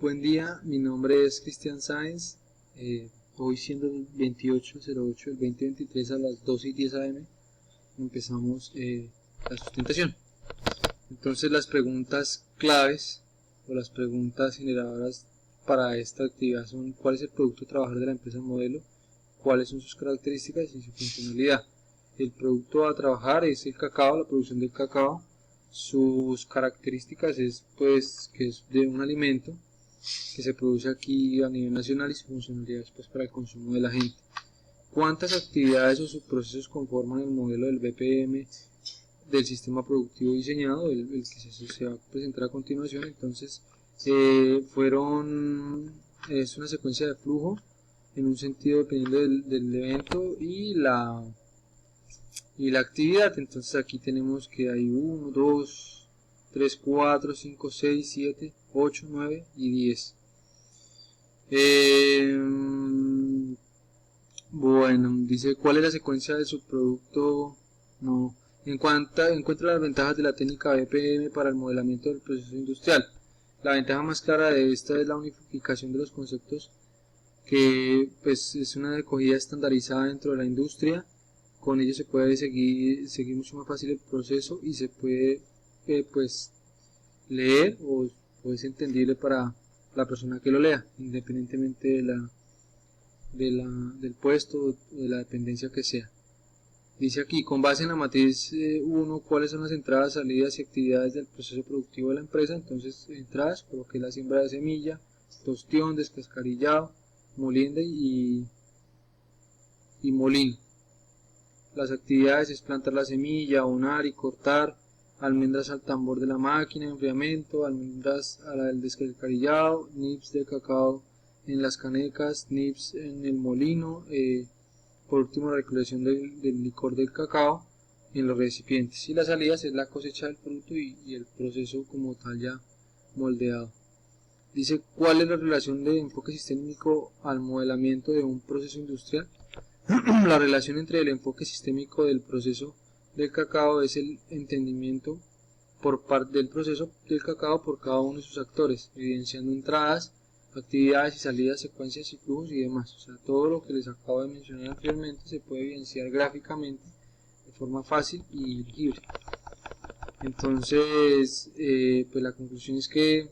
Buen día, mi nombre es Cristian Sáenz. Hoy siendo el 28/08 del 2023 a las 12:10 am empezamos la sustentación. Entonces las preguntas claves o las preguntas generadoras para esta actividad son: ¿cuál es el producto a trabajar de la empresa modelo? ¿Cuáles son sus características y su funcionalidad? El producto a trabajar es el cacao, la producción del cacao. Sus características es pues que es de un alimento que se produce aquí a nivel nacional y su funcionalidad es pues para el consumo de la gente. ¿Cuántas actividades o subprocesos conforman el modelo del BPM del sistema productivo diseñado, el que se va a presentar a continuación? Entonces es una secuencia de flujo en un sentido dependiendo del evento y la actividad. Entonces aquí tenemos que hay 1, 2, 3, 4, 5, 6, 7, 8, 9 y 10. Bueno, dice ¿cuál es la secuencia de su producto? No. Encuentra las ventajas de la técnica BPM para el modelamiento del proceso industrial. La ventaja más clara de esta es la unificación de los conceptos, que pues es una recogida estandarizada dentro de la industria. Con ello se puede seguir mucho más fácil el proceso y se puede pues leer o es entendible para la persona que lo lea, independientemente del puesto o de la dependencia que sea. Dice aquí, con base en la matriz 1, ¿cuáles son las entradas, salidas y actividades del proceso productivo de la empresa? Entonces, entradas, coloqué la siembra de semilla, tostión, descascarillado, molienda y molino. Las actividades es plantar la semilla, abonar y cortar, almendras al tambor de la máquina, enfriamiento, almendras a la del descascarillado, nips de cacao en las canecas, nips en el molino, por último la recolección del licor del cacao en los recipientes. Y las salidas es la cosecha del fruto y el proceso como tal ya moldeado. Dice, ¿cuál es la relación de enfoque sistémico al modelamiento de un proceso industrial? La relación entre el enfoque sistémico del proceso del cacao es el entendimiento por parte del proceso del cacao por cada uno de sus actores, evidenciando entradas, actividades y salidas, secuencias y flujos y demás. O sea, todo lo que les acabo de mencionar anteriormente se puede evidenciar gráficamente de forma fácil y legible. Entonces, pues la conclusión es que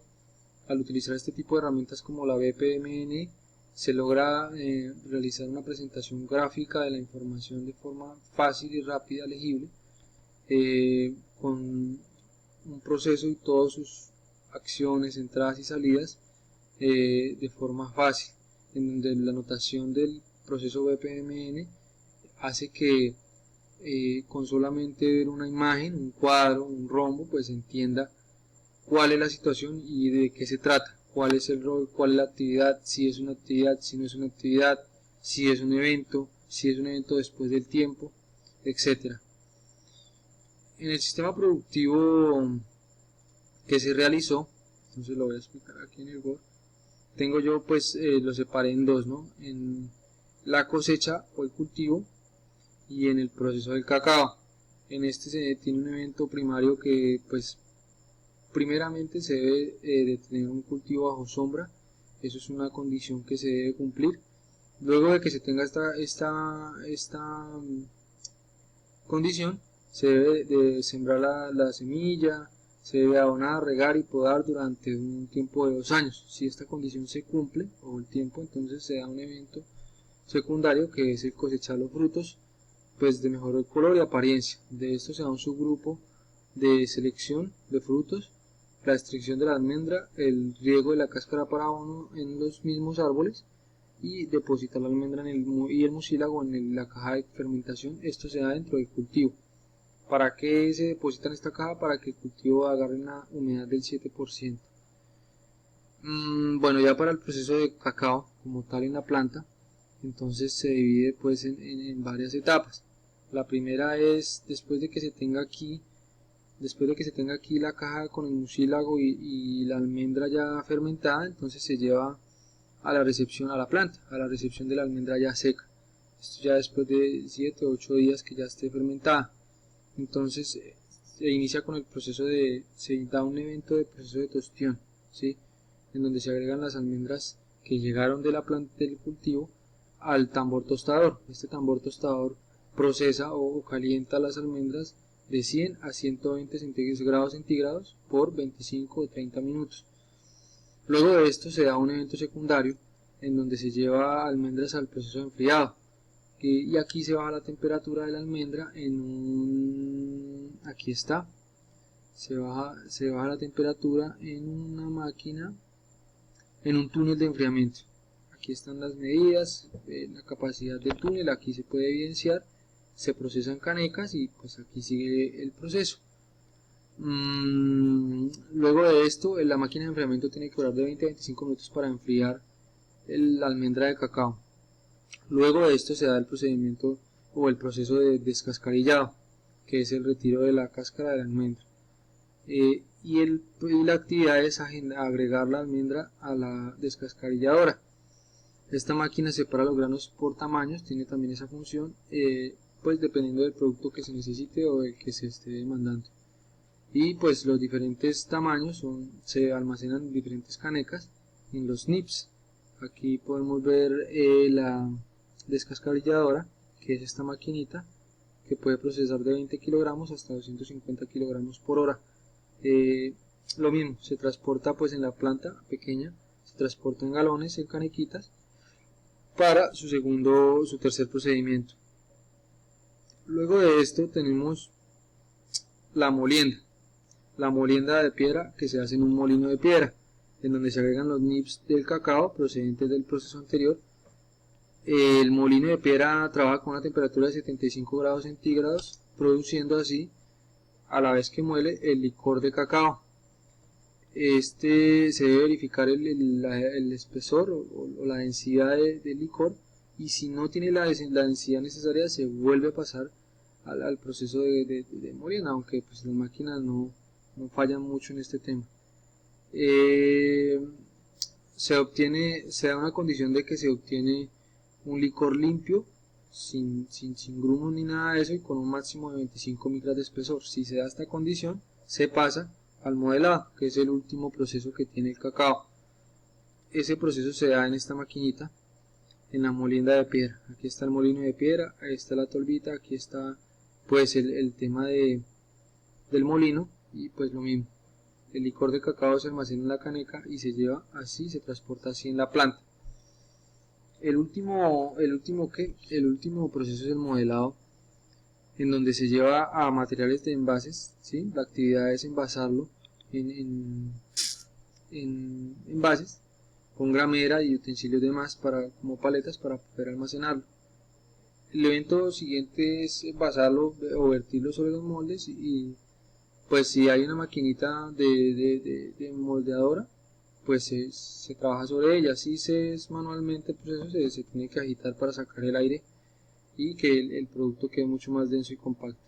al utilizar este tipo de herramientas como la BPMN se logra realizar una presentación gráfica de la información de forma fácil y rápida, legible, con un proceso y todas sus acciones, entradas y salidas de forma fácil, en donde la notación del proceso BPMN hace que con solamente ver una imagen, un cuadro, un rombo, pues se entienda cuál es la situación y de qué se trata, cuál es el rol, cuál es la actividad, si es una actividad, si no es una actividad, si es un evento después del tiempo, etc. En el sistema productivo que se realizó, entonces lo voy a explicar aquí en el Word, tengo yo pues lo separé en dos, ¿no? En la cosecha o el cultivo y en el proceso del cacao. En este se tiene un evento primario que pues primeramente se debe de tener un cultivo bajo sombra. Eso es una condición que se debe cumplir. Luego de que se tenga esta condición, se debe de sembrar la semilla, se debe abonar, regar y podar durante un tiempo de 2 años. Si esta condición se cumple, o el tiempo, entonces se da un evento secundario que es el cosechar los frutos pues de mejor color y apariencia. De esto se da un subgrupo de selección de frutos, la extracción de la almendra, el riego de la cáscara para abono en los mismos árboles y depositar la almendra y el mucílago en la caja de fermentación. Esto se da dentro del cultivo. ¿Para qué se deposita en esta caja? Para que el cultivo agarre una humedad del 7%. Bueno, ya para el proceso de cacao como tal en la planta, entonces se divide pues en varias etapas. La primera es después de que se tenga aquí la caja con el mucílago y la almendra ya fermentada, entonces se lleva a la recepción a la planta, a la recepción de la almendra ya seca. Esto ya después de 7 o 8 días que ya esté fermentada. Entonces se inicia con el proceso se da un evento de proceso de tostión, ¿sí? en donde se agregan las almendras que llegaron de la planta del cultivo al tambor tostador. Este tambor tostador procesa o calienta las almendras de 100 a 120 grados centígrados por 25 o 30 minutos. Luego de esto se da un evento secundario en donde se lleva almendras al proceso de enfriado, y aquí se baja la temperatura de la almendra aquí está, se baja la temperatura en una máquina, en un túnel de enfriamiento. Aquí están las medidas, la capacidad del túnel, aquí se puede evidenciar, se procesan canecas y pues aquí sigue el proceso. Luego de esto, la máquina de enfriamiento tiene que durar de 20 a 25 minutos para enfriar la almendra de cacao. Luego de esto se da el procedimiento o el proceso de descascarillado, que es el retiro de la cáscara de la almendra. Y la actividad es agregar la almendra a la descascarilladora. Esta máquina separa los granos por tamaños, tiene también esa función, pues dependiendo del producto que se necesite o el que se esté demandando. Y pues los diferentes tamaños se almacenan en diferentes canecas en los nips. Aquí podemos ver la descascarilladora, que es esta maquinita que puede procesar de 20 kilogramos hasta 250 kilogramos por hora. Lo mismo, se transporta pues en la planta pequeña, se transporta en galones, en canequitas, para su tercer procedimiento. Luego de esto tenemos la molienda de piedra, que se hace en un molino de piedra, en donde se agregan los nips del cacao procedentes del proceso anterior. El molino de piedra trabaja con una temperatura de 75 grados centígrados, produciendo así, a la vez que muele, el licor de cacao. Se debe verificar el espesor o la densidad del licor, y si no tiene la densidad necesaria se vuelve a pasar al proceso de molienda, aunque pues las máquinas no fallan mucho en este tema. Se da una condición de que se obtiene un licor limpio, sin grumos ni nada de eso, y con un máximo de 25 micras de espesor. Si se da esta condición, se pasa al modelado, que es el último proceso que tiene el cacao. Ese proceso se da en esta maquinita, en la molienda de piedra. Aquí está el molino de piedra, ahí está la tolvita, aquí está pues el tema del molino, y pues lo mismo. El licor de cacao se almacena en la caneca y se lleva así, se transporta así en la planta. El último proceso es el modelado, en donde se lleva a materiales de envases, ¿sí? La actividad es envasarlo en envases con gramera y utensilios demás como paletas para poder almacenarlo. El evento siguiente es envasarlo o vertirlo sobre los moldes, y pues si hay una maquinita de moldeadora, pues se trabaja sobre ella. Si es manualmente el proceso, se tiene que agitar para sacar el aire y que el producto quede mucho más denso y compacto.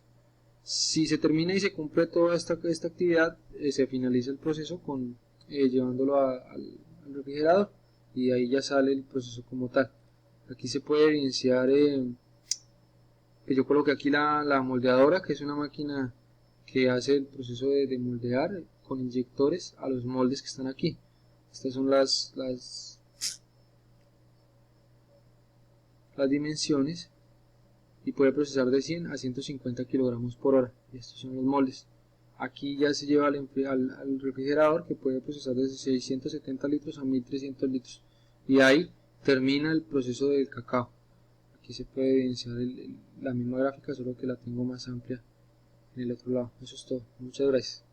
Si se termina y se cumple toda esta actividad, se finaliza el proceso llevándolo al refrigerador, y ahí ya sale el proceso como tal. Aquí se puede evidenciar que yo coloqué aquí la moldeadora, que es una máquina que hace el proceso de moldear con inyectores a los moldes que están aquí. Estas son las dimensiones, y puede procesar de 100 a 150 kilogramos por hora. Y estos son los moldes. Aquí ya se lleva al refrigerador, que puede procesar desde 670 litros a 1300 litros. Y ahí termina el proceso del cacao. Aquí se puede evidenciar la misma gráfica, solo que la tengo más amplia en el otro lado. Eso es todo. Muchas gracias.